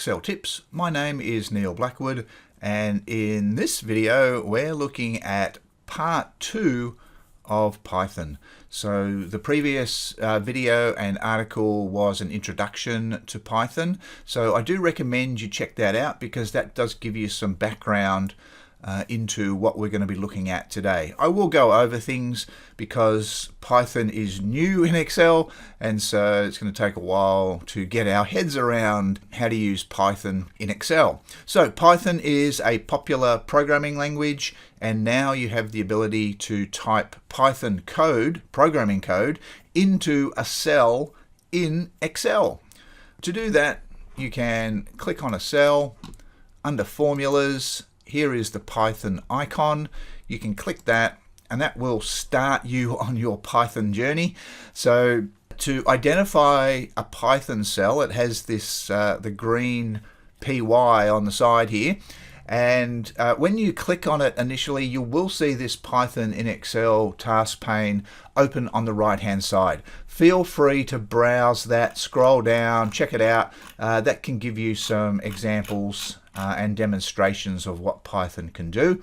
Excel Tips. My name is Neil Blackwood, and in this video we're looking at part 2 of Python. So the previous video and article was an introduction to Python, so I do recommend you check that out because that does give you some background into what we're going to be looking at today. I will go over things because Python is new in Excel, and so it's going to take a while to get our heads around how to use Python in Excel. So Python is a popular programming language, and now you have the ability to type Python code, programming code, into a cell in Excel. To do that, you can click on a cell under Formulas. Here is the Python icon. You can click that and that will start you on your Python journey. So to identify a Python cell, it has this the green PY on the side here, and when you click on it initially, you will see this Python in Excel task pane open on the right hand side. Feel free to browse that, scroll down, check it out. That can give you some examples and demonstrations of what Python can do.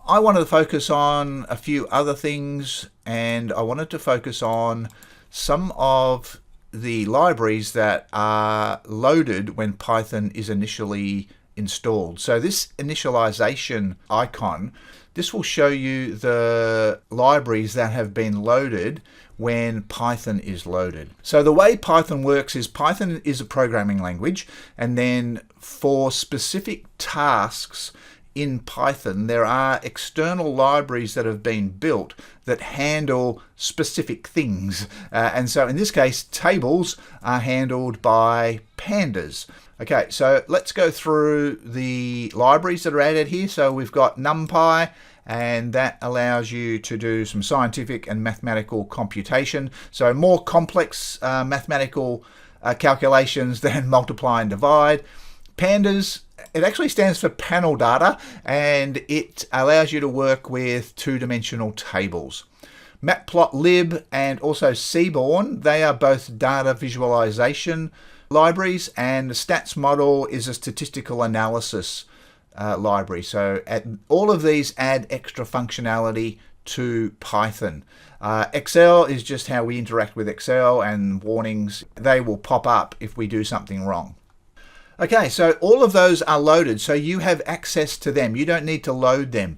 I wanted to focus on a few other things, and I wanted to focus on some of the libraries that are loaded when Python is initially installed. So this initialization icon, this will show you the libraries that have been loaded when Python is loaded. So the way Python works is Python is a programming language, and then for specific tasks in Python there are external libraries that have been built that handle specific things. And so in this case, tables are handled by Pandas. Okay, so let's go through the libraries that are added here. So we've got NumPy, and that allows you to do some scientific and mathematical computation. So more complex mathematical calculations than multiply and divide. Pandas, it actually stands for panel data, and it allows you to work with two-dimensional tables. Matplotlib and also Seaborn, they are both data visualization libraries, and the stats model is a statistical analysis library. So all of these add extra functionality to Python. Excel is just how we interact with Excel, and warnings, they will pop up if we do something wrong. Okay, so all of those are loaded, so you have access to them. You don't need to load them.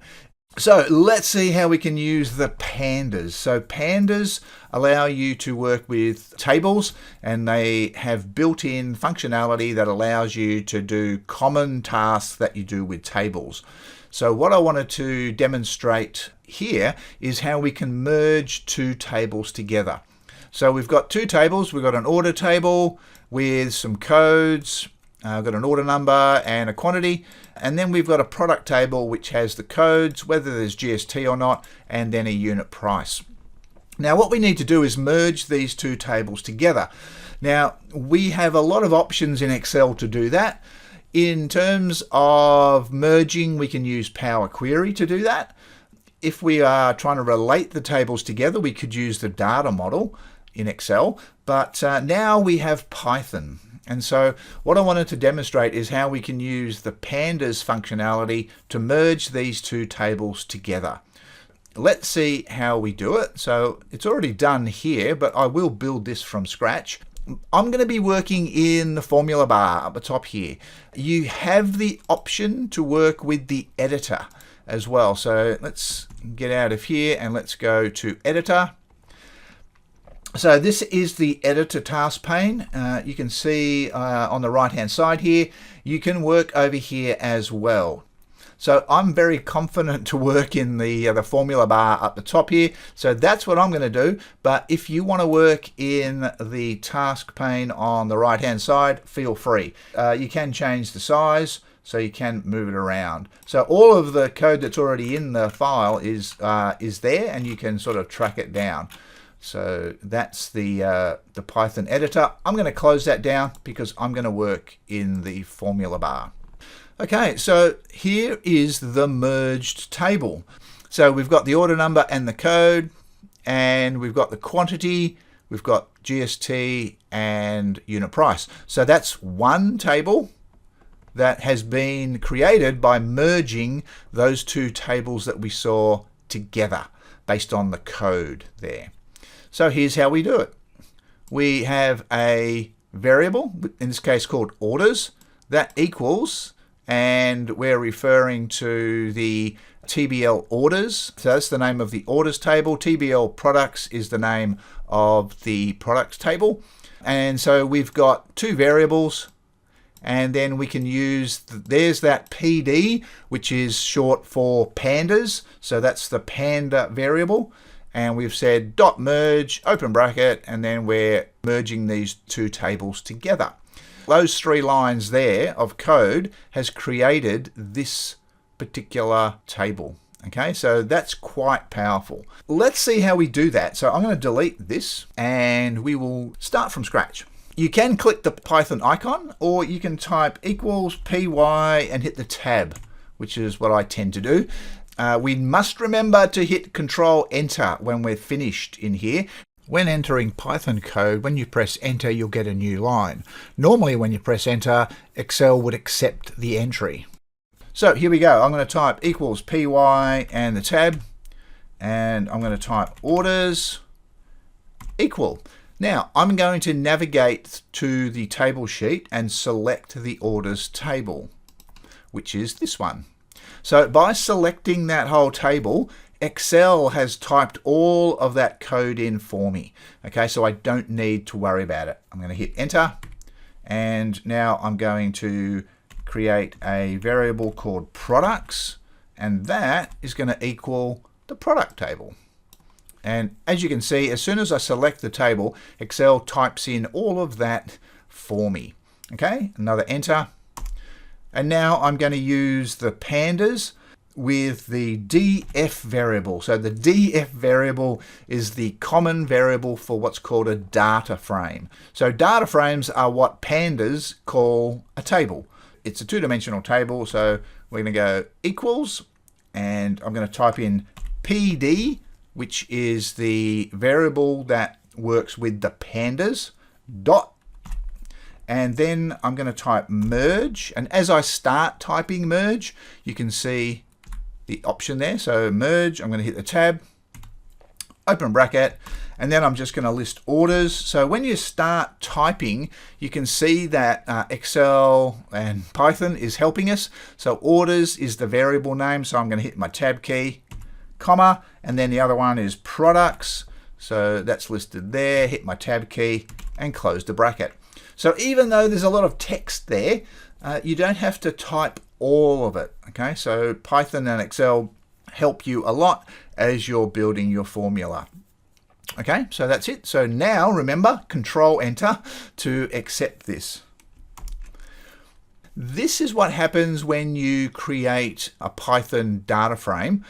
So let's see how we can use the Pandas. So Pandas allow you to work with tables, and they have built-in functionality that allows you to do common tasks that you do with tables. So what I wanted to demonstrate here is how we can merge two tables together. So we've got two tables. We've got an order table with some codes. I've got an order number and a quantity, and then we've got a product table which has the codes, whether there's GST or not, and then a unit price. Now what we need to do is merge these two tables together. Now we have a lot of options in Excel to do that. In terms of merging, we can use Power Query to do that. If we are trying to relate the tables together, we could use the data model in Excel, but now we have Python. And so what I wanted to demonstrate is how we can use the Pandas functionality to merge these two tables together. Let's see how we do it. So it's already done here, but I will build this from scratch. I'm going to be working in the formula bar at the top here. You have the option to work with the editor as well. So let's get out of here and let's go to editor. So this is the Editor Task Pane. You can see on the right hand side here, you can work over here as well. So I'm very confident to work in the formula bar at the top here. So that's what I'm going to do. But if you want to work in the task pane on the right hand side, feel free. You can change the size, so you can move it around. So all of the code that's already in the file is there, and you can sort of track it down. So that's the Python editor. I'm going to close that down because I'm going to work in the formula bar. Okay, so here is the merged table. So we've got the order number and the code, and we've got the quantity, we've got GST and unit price. So that's one table that has been created by merging those two tables that we saw together based on the code there. So here's how we do it. We have a variable, in this case called orders, that equals, and we're referring to the TBL orders. So that's the name of the orders table. TBL products is the name of the products table. And so we've got two variables, and then we can use, there's that PD, which is short for pandas. So that's the panda variable. And we've said dot merge, open bracket, and then we're merging these two tables together. Those 3 lines there of code has created this particular table. Okay, so that's quite powerful. Let's see how we do that. So I'm going to delete this and we will start from scratch. You can click the Python icon, or you can type equals py and hit the tab, which is what I tend to do. We must remember to hit Ctrl Enter when we're finished in here. When entering Python code, when you press Enter, you'll get a new line. Normally when you press Enter, Excel would accept the entry. So here we go. I'm going to type equals py and the tab, and I'm going to type orders equal. Now I'm going to navigate to the table sheet and select the orders table, which is this one. So by selecting that whole table, Excel has typed all of that code in for me. Okay, so I don't need to worry about it. I'm going to hit enter, and now I'm going to create a variable called products, and that is going to equal the product table. And as you can see, as soon as I select the table, Excel types in all of that for me. Okay, another enter. And now I'm going to use the pandas with the df variable. So the df variable is the common variable for what's called a data frame. So data frames are what pandas call a table. It's a 2-dimensional table, so we're going to go equals, and I'm going to type in PD, which is the variable that works with the pandas, dot, and then I'm going to type merge, and as I start typing merge, you can see the option there. So merge, I'm going to hit the tab, open bracket, and then I'm just going to list orders. So when you start typing, you can see that Excel and Python is helping us. So orders is the variable name, so I'm going to hit my tab key, comma, and then the other one is products. So that's listed there, hit my tab key and close the bracket. So even though there's a lot of text there, you don't have to type all of it. Okay, so Python and Excel help you a lot as you're building your formula. Okay, so that's it. So now remember, Control Enter to accept this. This is what happens when you create a Python data frame.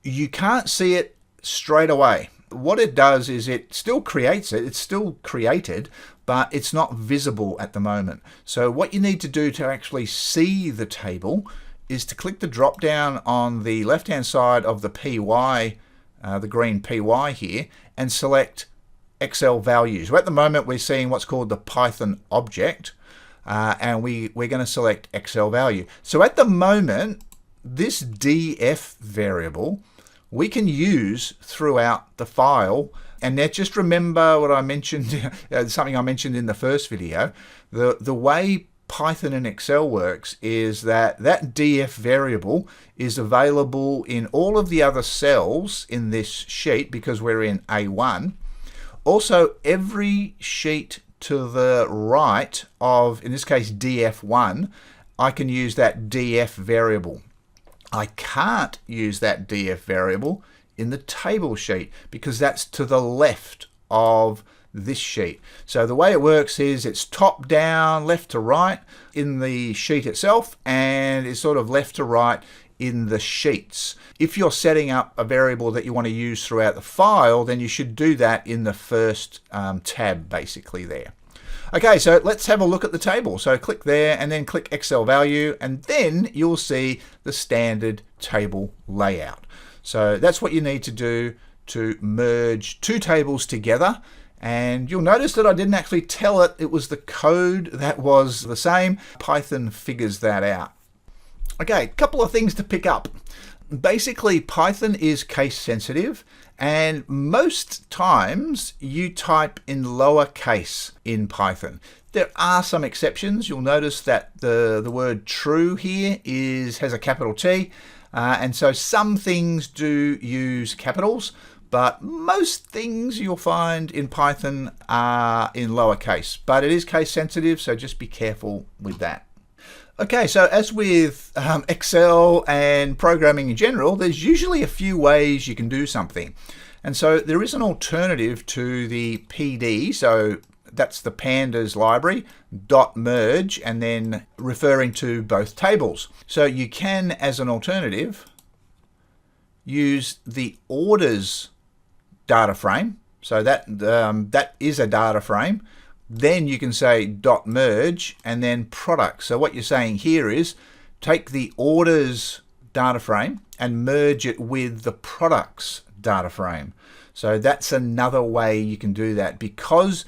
You can't see it straight away. What it does is it still creates it. It's still created, but it's not visible at the moment. So what you need to do to actually see the table is to click the drop down on the left hand side of the PY, the green PY here, and select Excel values. Well, at the moment we're seeing what's called the Python object, and we're going to select Excel value. So at the moment, this df variable we can use throughout the file. And now just remember what I mentioned, something I mentioned in the first video. The way Python and Excel works is that df variable is available in all of the other cells in this sheet because we're in A1. Also, every sheet to the right of, in this case, df1, I can use that df variable. I can't use that df variable in the table sheet because that's to the left of this sheet. So the way it works is it's top down, left to right in the sheet itself, and it's sort of left to right in the sheets. If you're setting up a variable that you want to use throughout the file, then you should do that in the first tab basically there. Okay, so let's have a look at the table. So click there and then click Excel value, and then you'll see the standard table layout. So that's what you need to do to merge two tables together And you'll notice that I didn't actually tell it. It was the code that was the same. Python figures that out. Okay, a couple of things to pick up. Basically, Python is case sensitive, and most times you type in lowercase in Python. There are some exceptions. You'll notice that the word true here has a capital T, and so some things do use capitals, but most things you'll find in Python are in lowercase. But it is case sensitive, so just be careful with that. Okay, so as with Excel and programming in general, there's usually a few ways you can do something. And so there is an alternative to the PD, so that's the Pandas library, .merge, and then referring to both tables. So you can, as an alternative, use the orders data frame. So that is a data frame. Then you can say .merge and then product. So what you're saying here is take the orders data frame and merge it with the products data frame. So that's another way you can do that. Because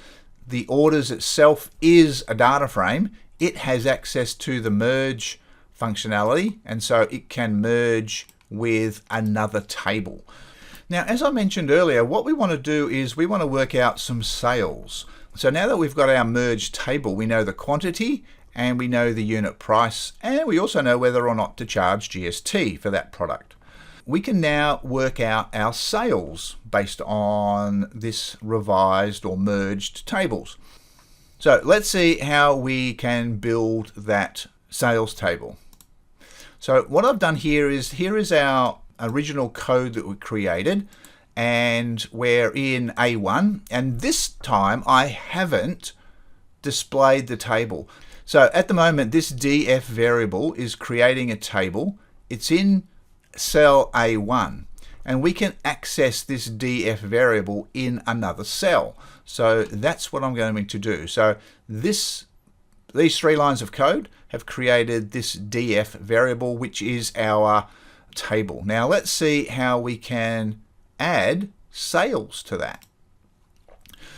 the orders itself is a data frame, it has access to the merge functionality, and so it can merge with another table. Now, as I mentioned earlier, what we want to do is we want to work out some sales. So now that we've got our merged table, we know the quantity and we know the unit price, and we also know whether or not to charge GST for that product. We can now work out our sales based on this revised or merged tables. So let's see how we can build that sales table. So what I've done here is our original code that we created, and we're in A1, and this time I haven't displayed the table. So at the moment this df variable is creating a table. It's in cell A1, and we can access this df variable in another cell. So that's what I'm going to do. So these 3 lines of code have created this df variable, which is our table. Now let's see how we can add sales to that.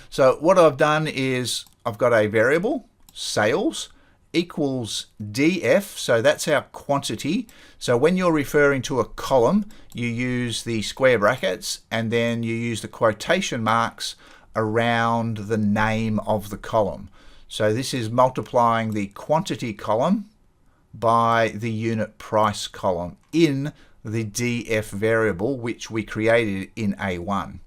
So what I've done is I've got a variable sales equals df, so that's our quantity. So when you're referring to a column, you use the square brackets and then you use the quotation marks around the name of the column. So this is multiplying the quantity column by the unit price column in the df variable, which we created in A1.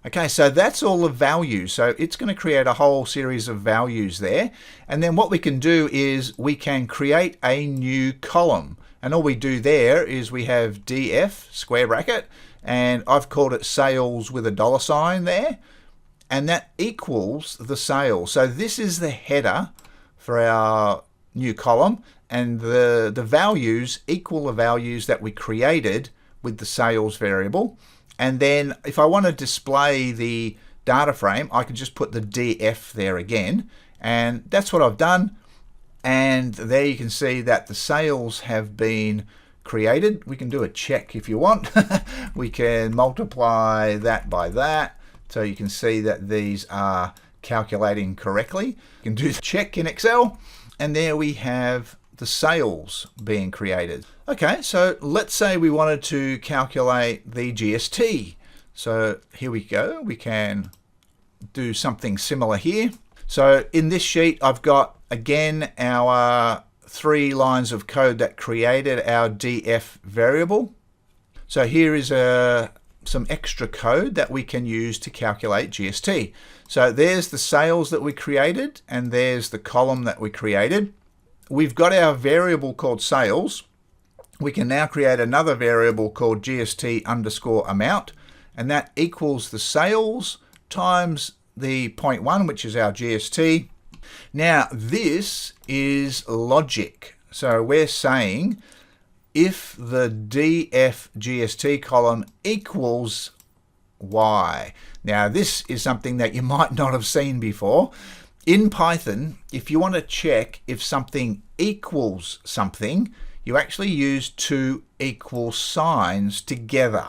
Okay, so that's all the values. So it's going to create a whole series of values there. And then what we can do is we can create a new column. And all we do there is we have df square bracket, and I've called it sales with a $sign there. And that equals the sales. So this is the header for our new column, and the values equal the values that we created with the sales variable. And then if I want to display the data frame, I can just put the df there again, and that's what I've done. And there you can see that the sales have been created. We can do a check if you want. We can multiply that by that, so you can see that these are calculating correctly. You can do the check in Excel, and there we have the sales being created. Okay, so let's say we wanted to calculate the GST. So here we go. We can do something similar here. So in this sheet, I've got again our 3 lines of code that created our df variable. So here is some extra code that we can use to calculate GST. So there's the sales that we created, and there's the column that we created. We've got our variable called sales. We can now create another variable called GST underscore amount, and that equals the sales times the 0.1, which is our GST. Now this is logic. So we're saying if the df GST column equals y. Now this is something that you might not have seen before. In Python, if you want to check if something equals something, you actually use 2 equal signs together.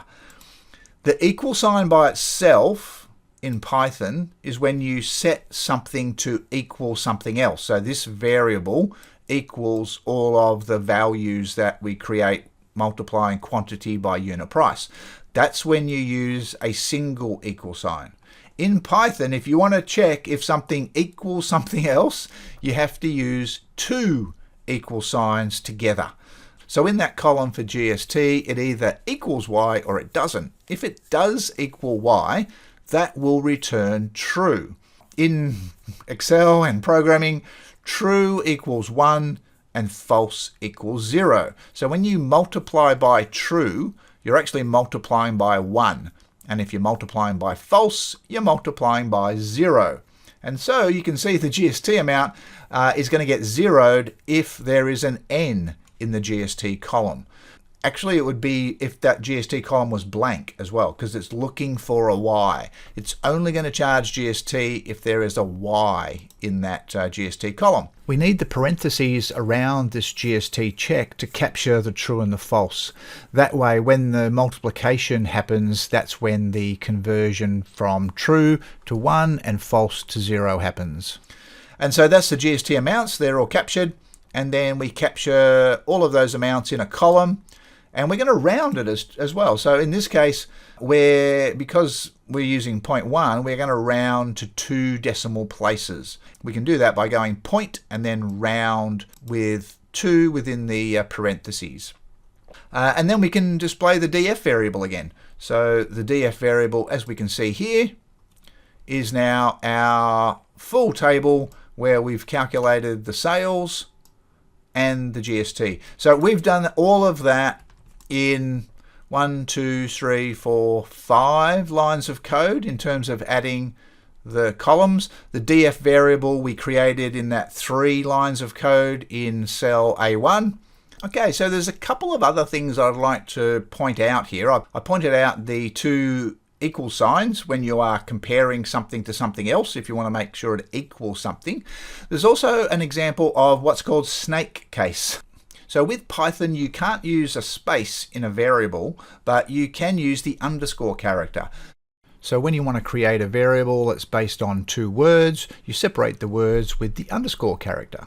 The equal sign by itself in Python is when you set something to equal something else. So this variable equals all of the values that we create multiplying quantity by unit price. That's when you use a single equal sign. In Python, if you want to check if something equals something else, you have to use two equal signs together. So in that column for GST, it either equals Y or it doesn't. If it does equal Y, that will return true. In Excel and programming, true equals 1 and false equals 0. So when you multiply by true, you're actually multiplying by 1. And if you're multiplying by false, you're multiplying by 0. And so you can see the GST amount is going to get zeroed if there is an N in the GST column. Actually, it would be if that GST column was blank as well, because it's looking for a Y. It's only going to charge GST if there is a Y in that GST column. We need the parentheses around this GST check to capture the true and the false. That way, when the multiplication happens, that's when the conversion from true to 1 and false to 0 happens. And so that's the GST amounts. They're all captured. And then we capture all of those amounts in a column. And we're going to round it as well. So in this case, because we're using 0.1, we're going to round to 2 decimal places. We can do that by going point and then round with 2 within the parentheses. And then we can display the df variable again. So the df variable, as we can see here, is now our full table where we've calculated the sales and the GST. So we've done all of that in 1, 2, 3, 4, 5 lines of code in terms of adding the columns. The df variable we created in that 3 lines of code in cell A1. Okay, so there's a couple of other things I'd like to point out here. I pointed out the 2 equal signs when you are comparing something to something else, if you want to make sure it equals something. There's also an example of what's called snake case. So with Python, you can't use a space in a variable, but you can use the underscore character. So when you want to create a variable that's based on 2 words, you separate the words with the underscore character.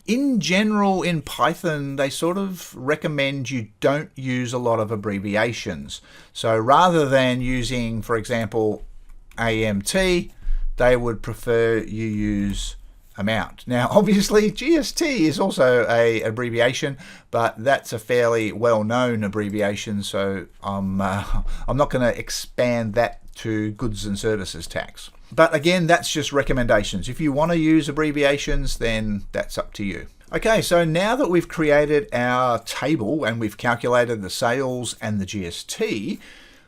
In general, in Python, they sort of recommend you don't use a lot of abbreviations. So rather than using, for example, AMT, they would prefer you use amount. Now, obviously, GST is also an abbreviation, but that's a fairly well-known abbreviation, so I'm not going to expand that to goods and services tax. But again, that's just recommendations. If you want to use abbreviations, then that's up to you. Okay, so now that we've created our table and we've calculated the sales and the GST,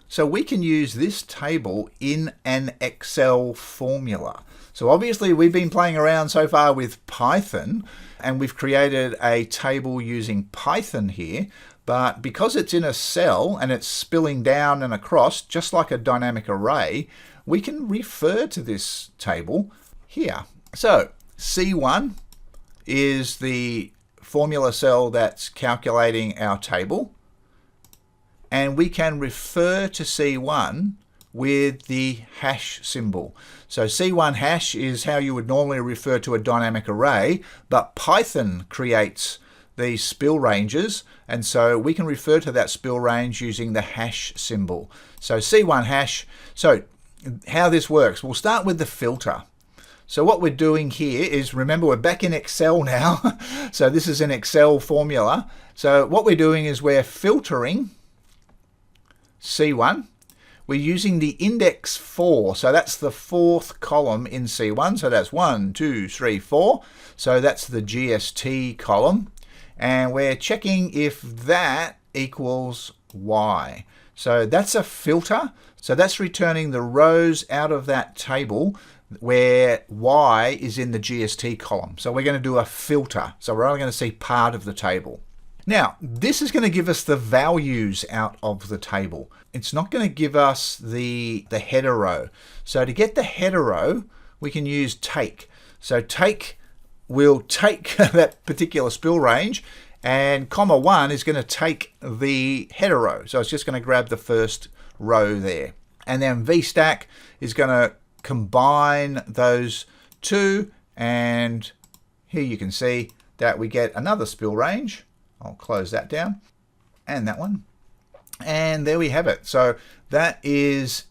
so we can use this table in an Excel formula. So obviously we've been playing around so far with Python and we've created a table using Python here, but because it's in a cell and it's spilling down and across just like a dynamic array, we can refer to this table here. So C1 is the formula cell that's calculating our table, and we can refer to C1 with the hash symbol. So C1 hash is how you would normally refer to a dynamic array, but Python creates these spill ranges, and so we can refer to that spill range using the hash symbol. So C1 hash. So how this works, we'll start with the filter. So what we're doing here is, remember, we're back in Excel now. So this is an Excel formula. So what we're doing is we're filtering C1. We're using the index 4, so that's the 4th column in C1. So that's 1, 2, 3, 4. So that's the GST column. And we're checking if that equals Y. So that's a filter. So that's returning the rows out of that table where Y is in the GST column. So we're going to do a filter. So we're only going to see part of the table. Now, this is going to give us the values out of the table. It's not going to give us the header row. So to get the header row, we can use take. So take will take that particular spill range, and comma 1 is going to take the header row. So it's just going to grab the first row there. And then VStack is going to combine those two, and here you can see that we get another spill range. I'll close that down, and that one, and there we have it. So that is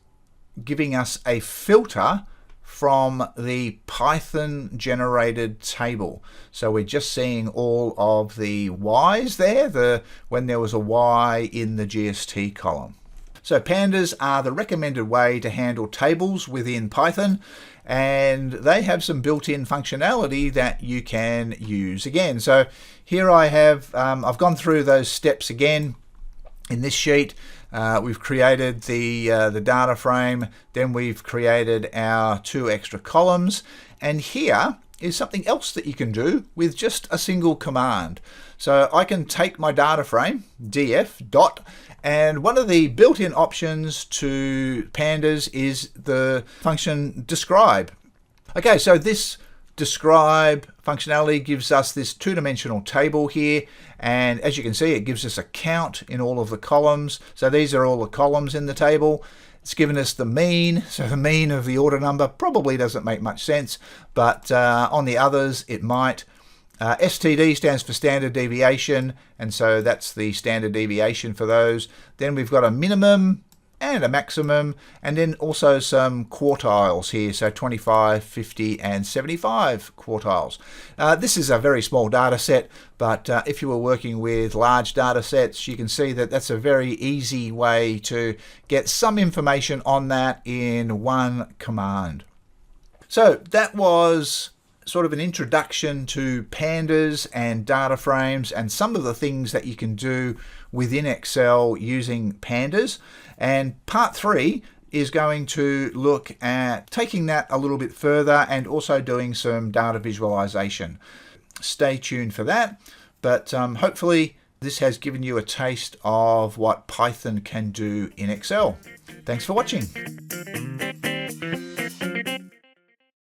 giving us a filter from the Python generated table. So we're just seeing all of the Y's there, when there was a Y in the GST column. So pandas are the recommended way to handle tables within Python, and they have some built-in functionality that you can use again. So here I have, I've gone through those steps again in this sheet. We've created the data frame, then we've created our 2 extra columns, and here is something else that you can do with just a single command. So I can take my data frame, df dot, and one of the built-in options to pandas is the function describe. Okay, so this describe functionality gives us this 2-dimensional table here, and as you can see, it gives us a count in all of the columns. So these are all the columns in the table. It's given us the mean, so the mean of the order number probably doesn't make much sense, but on the others it might. STD stands for standard deviation, and so that's the standard deviation for those. Then we've got a minimum and a maximum, and then also some quartiles here, so 25, 50 and 75 quartiles. This is a very small data set, but if you were working with large data sets, you can see that that's a very easy way to get some information on that in one command. So that was sort of an introduction to pandas and data frames and some of the things that you can do within Excel using pandas. And part 3 is going to look at taking that a little bit further and also doing some data visualization. Stay tuned for that, but hopefully this has given you a taste of what Python can do in Excel. Thanks for watching.